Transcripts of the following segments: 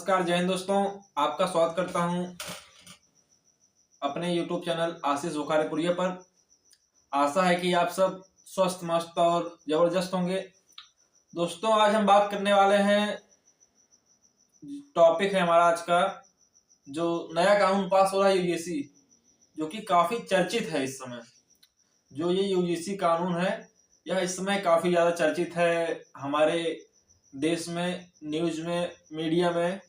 नमस्कार, जय हिंद दोस्तों। आपका स्वागत करता हूं अपने YouTube चैनल आशीष बुखारीपुरिया पर। आशा है कि आप सब स्वस्थ मस्त और जबरदस्त होंगे। दोस्तों, आज हम बात करने वाले हैं, टॉपिक है हमारा आज का, जो नया कानून पास हो रहा है यूजीसी, जो कि काफी चर्चित है इस समय। जो ये यूजीसी कानून है यह इस समय काफी ज्यादा चर्चित है हमारे देश में, न्यूज में, मीडिया में।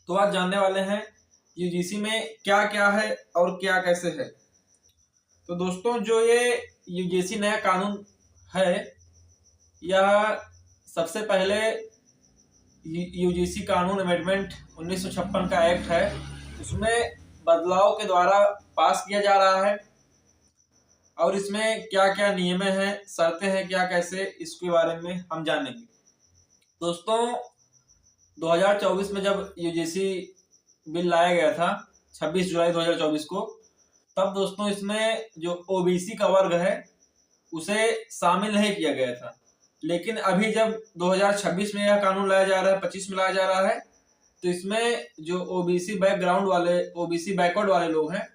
तो आज जानने वाले हैं यूजीसी में क्या क्या है और क्या कैसे है। तो दोस्तों, जो ये यूजीसी नया कानून है, यह सबसे पहले यूजीसी कानून अमेंडमेंट 1956 का एक्ट है, उसमें बदलाव के द्वारा पास किया जा रहा है। और इसमें क्या क्या नियम हैं, शर्तें हैं, क्या कैसे, इसके बारे में हम जानेंगे। दोस्तों, 2024 में जब यूजीसी बिल लाया गया था 26 जुलाई 2024 को, तब दोस्तों इसमें जो ओबीसी का वर्ग है उसे शामिल नहीं किया गया था। लेकिन अभी जब 2026 में यह कानून लाया जा रहा है, 25 में लाया जा रहा है, तो इसमें जो ओबीसी बैकग्राउंड वाले, ओबीसी बैकवर्ड वाले लोग हैं,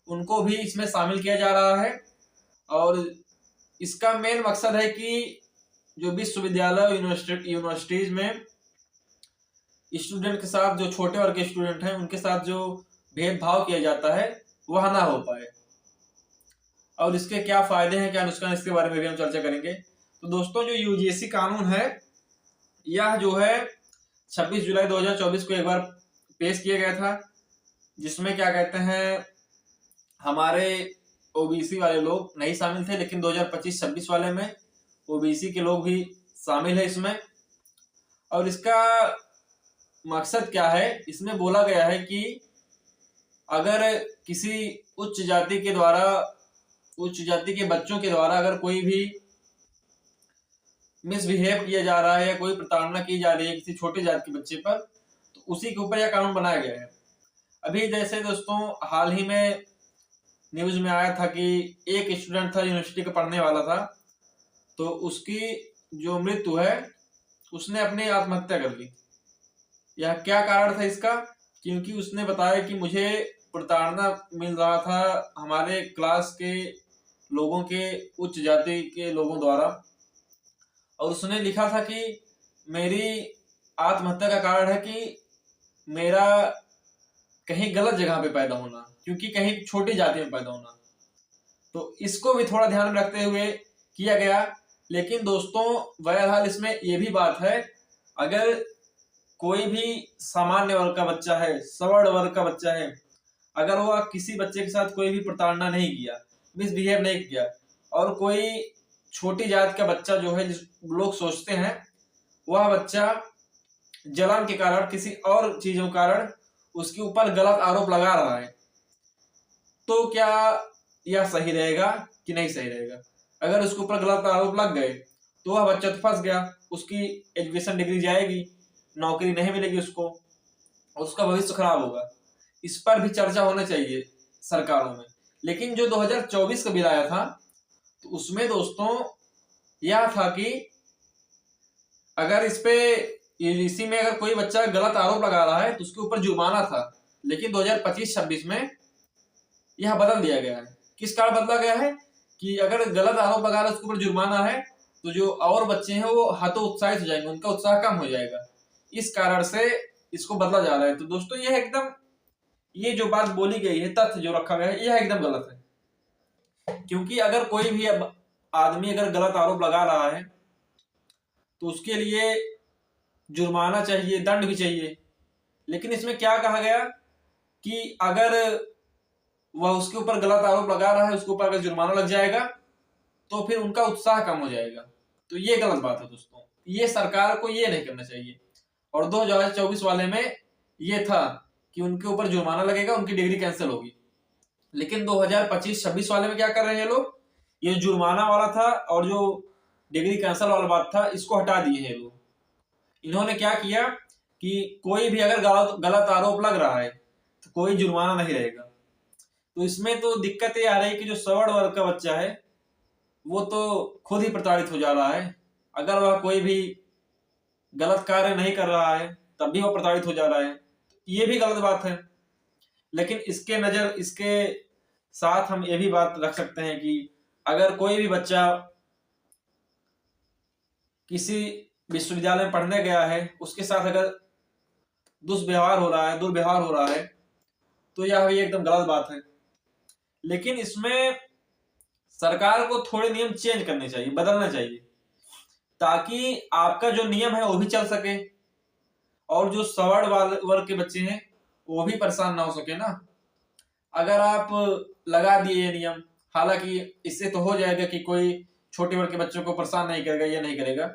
उनको भी इसमें शामिल किया जा रहा है। और इसका मेन मकसद है कि जो विश्वविद्यालय यूनिवर्सिटीज में स्टूडेंट के साथ, जो छोटे वर्ग के स्टूडेंट हैं, उनके साथ जो भेदभाव किया जाता है वह ना हो पाए। और इसके क्या फायदे हैं, क्या नुकसान, इसके बारे में भी हम चर्चा करेंगे। तो दोस्तों, जो यूजीसी कानून है, यह जो है 26 जुलाई 2024 को एक बार पेश किया गया था, जिसमें क्या कहते हैं, हमारे ओबीसी वाले लोग नहीं शामिल थे, लेकिन 2025-26 वाले में ओबीसी के लोग भी शामिल है इसमें। और इसका मकसद क्या है, इसमें बोला गया है कि अगर किसी उच्च जाति के बच्चों के द्वारा अगर कोई भी मिसबिहेव किया जा रहा है या कोई प्रताड़ना की जा रही है किसी छोटे जाति के बच्चे पर, तो उसी के ऊपर यह कानून बनाया गया है। अभी जैसे दोस्तों, हाल ही में न्यूज में आया था कि एक स्टूडेंट था, यूनिवर्सिटी का पढ़ने वाला था, तो उसकी जो मृत्यु है, उसने अपनी आत्महत्या कर ली। यह क्या कारण था इसका? क्योंकि उसने बताया कि मुझे प्रताड़ना मिल रहा था हमारे क्लास के लोगों के, उच्च जाति के लोगों द्वारा। और उसने लिखा था कि मेरी आत्महत्या का कारण है कि मेरा कहीं गलत जगह पे पैदा होना, क्योंकि कहीं छोटी जाति में पैदा होना। तो इसको भी थोड़ा ध्यान में रखते हुए किया गया। लेकिन दोस्तों, बहरहाल इसमें यह भी बात है, अगर कोई भी सामान्य वर्ग का बच्चा है, सवर्ण वर्ग का बच्चा है, अगर वह किसी बच्चे के साथ कोई भी प्रताड़ना नहीं किया, मिसबिहेव नहीं किया, और कोई छोटी जात का बच्चा जो है, जिस लोग सोचते हैं वह बच्चा जलन के कारण, किसी और चीजों के कारण उसके ऊपर गलत आरोप लगा रहा है, तो क्या यह सही रहेगा कि नहीं सही रहेगा? अगर उसके ऊपर गलत आरोप लग गए तो वह बच्चा तो फंस गया, उसकी एजुकेशन डिग्री जाएगी, नौकरी नहीं मिलेगी उसको, उसका भविष्य खराब होगा। इस पर भी चर्चा होना चाहिए सरकारों में। लेकिन जो 2024 का बिल आया था, तो उसमें दोस्तों यह था कि अगर इस पे यूजीसी में अगर कोई बच्चा गलत आरोप लगा रहा है तो उसके ऊपर जुर्माना था। लेकिन 2025-26 में यह बदल दिया गया है। किस कारण बदला गया है कि अगर गलत आरोप लगा रहा है उसके ऊपर जुर्माना है, तो जो और बच्चे हैं वो हतोत्साहित हो जाएंगे, उनका उत्साह कम हो जाएगा। इस कारण से इसको बदला जा रहा है। तो दोस्तों, यह एकदम, ये जो बात बोली गई है, तथ्य जो रखा गया है, यह एकदम गलत है। क्योंकि अगर कोई भी आदमी अगर गलत आरोप लगा रहा है तो उसके लिए जुर्माना चाहिए, दंड भी चाहिए। लेकिन इसमें क्या कहा गया कि अगर वह उसके ऊपर गलत आरोप लगा रहा है, उसके ऊपर अगर जुर्माना लग जाएगा तो फिर उनका उत्साह कम हो जाएगा। तो ये गलत बात है दोस्तों, ये सरकार को ये नहीं करना चाहिए। और 2024 वाले में ये था कि उनके ऊपर जुर्माना लगेगा, उनकी डिग्री कैंसिल होगी। लेकिन 2025-26 वाले में क्या कर रहे हैं लोग, ये जुर्माना वाला था और जो डिग्री कैंसिल वाला बात था, इसको हटा दिए हैं लोग। इन्होंने क्या किया कि कोई भी अगर गलत आरोप लग रहा है तो कोई जुर्माना नहीं रहेगा। तो इसमें तो दिक्कत ये आ रही है कि जो सवर्ण वर्ग का बच्चा है वो तो खुद ही प्रताड़ित हो जा रहा है। अगर वह कोई भी गलत कार्य नहीं कर रहा है, तब भी वो प्रताड़ित हो जा रहा है, ये भी गलत बात है। लेकिन इसके साथ हम ये भी बात रख सकते हैं कि अगर कोई भी बच्चा किसी विश्वविद्यालय में पढ़ने गया है, उसके साथ अगर दुर्व्यवहार हो रहा है, तो यह भी एकदम गलत बात है। लेकिन इसमें सरकार को थोड़े नियम चेंज करने चाहिए, बदलना चाहिए, ताकि आपका जो नियम है वो भी चल सके और जो सवर्ण वर्ग के बच्चे हैं वो भी परेशान ना हो सके ना। अगर आप लगा दिए ये नियम, हालांकि इससे तो हो जाएगा कि कोई छोटे वर्ग के बच्चों को परेशान नहीं करेगा, ये नहीं करेगा,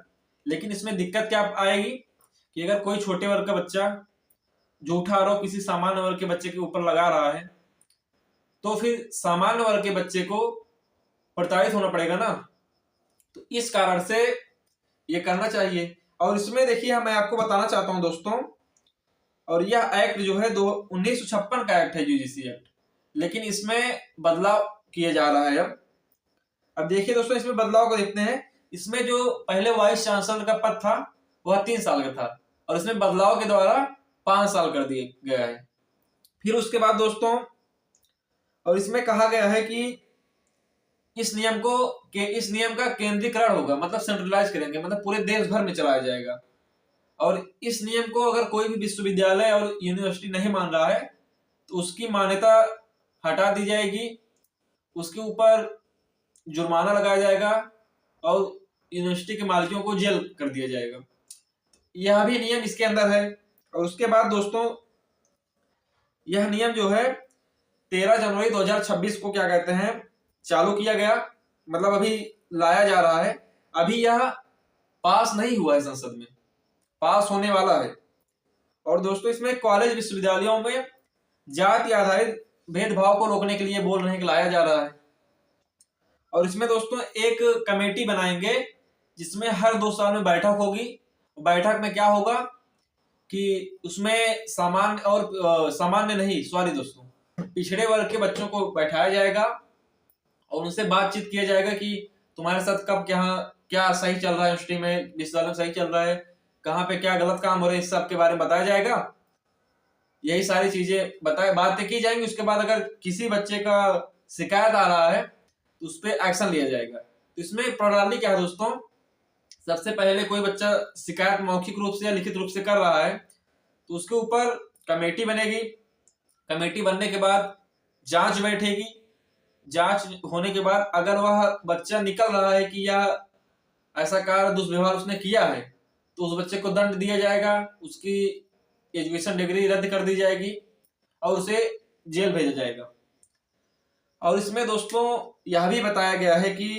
लेकिन इसमें दिक्कत क्या आएगी कि अगर कोई छोटे वर्ग का बच्चा झूठा आरोप किसी सामान्य वर्ग के बच्चे के ऊपर लगा रहा है, तो फिर सामान्य वर्ग के बच्चे को प्रताड़ित होना पड़ेगा ना। तो इस कारण से ये करना चाहिए। और इसमें देखिए, मैं आपको बताना चाहता हूं दोस्तों, और यह एक्ट जो है 1956 का एक्ट है, यूजीसी एक्ट, लेकिन इसमें बदलाव किया जा रहा है। अब देखिए दोस्तों, इसमें बदलाव को देखते हैं। इसमें जो पहले वाइस चांसलर का पद था वह 3 साल का था, और इसमें बदलाव के द्वारा 5 साल कर दिया गया है। फिर उसके बाद दोस्तों, और इसमें कहा गया है कि इस नियम का केंद्रीकरण होगा, मतलब सेंट्रलाइज करेंगे, मतलब पूरे देश भर में चलाया जाएगा। और इस नियम को अगर कोई भी विश्वविद्यालय और यूनिवर्सिटी नहीं मान रहा है तो उसकी मान्यता हटा दी जाएगी, उसके ऊपर जुर्माना लगाया जाएगा और यूनिवर्सिटी के मालिकों को जेल कर दिया जाएगा। यह भी नियम इसके अंदर है। और उसके बाद दोस्तों, यह नियम जो है 13 जनवरी 2026 को क्या कहते हैं चालू किया गया, मतलब अभी लाया जा रहा है। अभी यह पास नहीं हुआ है संसद में, पास होने वाला है। और दोस्तों, इसमें कॉलेज विश्वविद्यालयों में जाति आधारित भेदभाव को रोकने के लिए बोल रहे हैं कि लाया जा रहा है। और इसमें दोस्तों एक कमेटी बनाएंगे जिसमें हर 2 साल में बैठक होगी। बैठक में क्या होगा कि उसमें पिछड़े वर्ग के बच्चों को बैठाया जाएगा और उनसे बातचीत किया जाएगा कि तुम्हारे साथ कब क्या सही चल रहा है, यूनिवर्सिटी में, विश्वविद्यालय में सही चल रहा है, कहाँ पे क्या गलत काम हो रहे हैं, इस सब के बारे में बताया जाएगा। यही सारी चीजें बातें की जाएंगी। उसके बाद अगर किसी बच्चे का शिकायत आ रहा है तो उस पर एक्शन लिया जाएगा। तो इसमें प्रणाली क्या है दोस्तों, सबसे पहले कोई बच्चा शिकायत मौखिक रूप से या लिखित रूप से कर रहा है तो उसके ऊपर कमेटी बनेगी। कमेटी बनने के बाद जांच बैठेगी। जांच होने के बाद अगर वह बच्चा निकल रहा है कि यह ऐसा कार्य दुष्व्यवहार उसने किया है तो उस बच्चे को दंड दिया जाएगा, उसकी एजुकेशन डिग्री रद्द कर दी जाएगी और उसे जेल भेजा जाएगा। और इसमें दोस्तों यह भी बताया गया है कि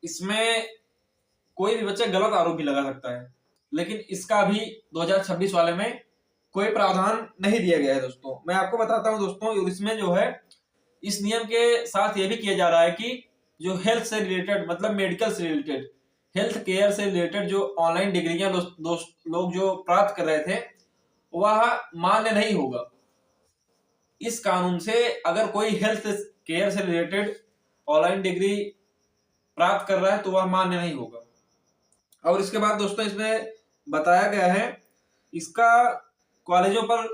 इसमें कोई भी बच्चा गलत आरोप भी लगा सकता है, लेकिन इसका भी 2026 वाले में कोई प्रावधान नहीं दिया गया है। दोस्तों मैं आपको बताता हूं दोस्तों, इसमें जो है इस नियम के साथ ये भी किया जा रहा है कि जो हेल्थ से रिलेटेड, मतलब मेडिकल से रिलेटेड, हेल्थ केयर से रिलेटेड जो ऑनलाइन डिग्रियां लोग जो प्राप्त कर रहे थे वह मान्य नहीं होगा। इस कानून से अगर कोई हेल्थ केयर से रिलेटेड ऑनलाइन डिग्री प्राप्त कर रहा है तो वह मान्य नहीं होगा। और इसके बाद दोस्तों इसमें बताया गया है इसका कॉलेजों पर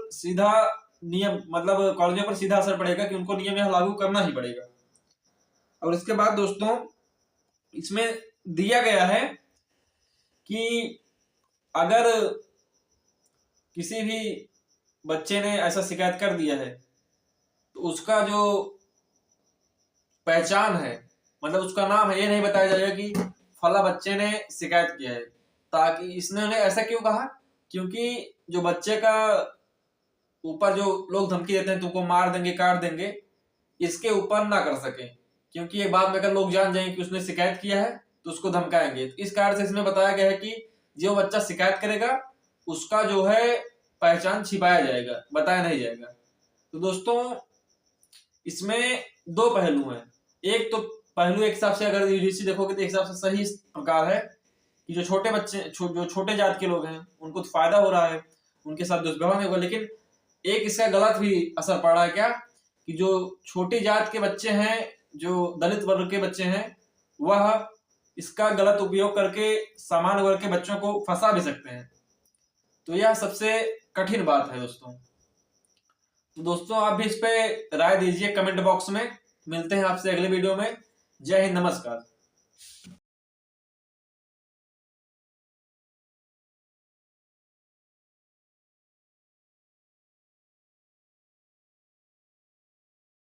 सीधा असर पड़ेगा कि उनको नियम यह लागू करना ही पड़ेगा। और इसके बाद दोस्तों इसमें दिया गया है कि अगर किसी भी बच्चे ने ऐसा शिकायत कर दिया है तो उसका जो पहचान है, मतलब उसका नाम है, ये नहीं बताया जाएगा कि फला बच्चे ने शिकायत किया है। ताकि इसने ऐसा क्यों कहा, क्योंकि जो बच्चे का ऊपर जो लोग धमकी देते हैं तुमको मार देंगे, काट देंगे, इसके ऊपर ना कर सके, क्योंकि ये बाद में अगर लोग जान जाएंगे कि उसने शिकायत किया है तो उसको धमकाएंगे। तो इस कारण से इसमें बताया गया है कि जो बच्चा शिकायत करेगा उसका जो है पहचान छिपाया जाएगा, बताया नहीं जाएगा। तो दोस्तों इसमें 2 पहलू हैं। एक तो पहलू एक हिसाब से अगर यूजीसी देखोगे तो एक हिसाब से सही इस प्रकार है कि जो छोटे बच्चे जो छोटे जात के लोग हैं उनको तो फायदा हो रहा है, उनके साथ दुष्व्यवहार नहीं होगा। लेकिन एक इसका गलत भी असर पड़ रहा है, क्या कि जो छोटी जात के बच्चे हैं, जो दलित वर्ग के बच्चे हैं, वह इसका गलत उपयोग करके सामान्य वर्ग के बच्चों को फंसा भी सकते हैं। तो यह सबसे कठिन बात है दोस्तों। तो दोस्तों आप भी इस पे राय दीजिए कमेंट बॉक्स में। मिलते हैं आपसे अगले वीडियो में। जय हिंद, नमस्कार।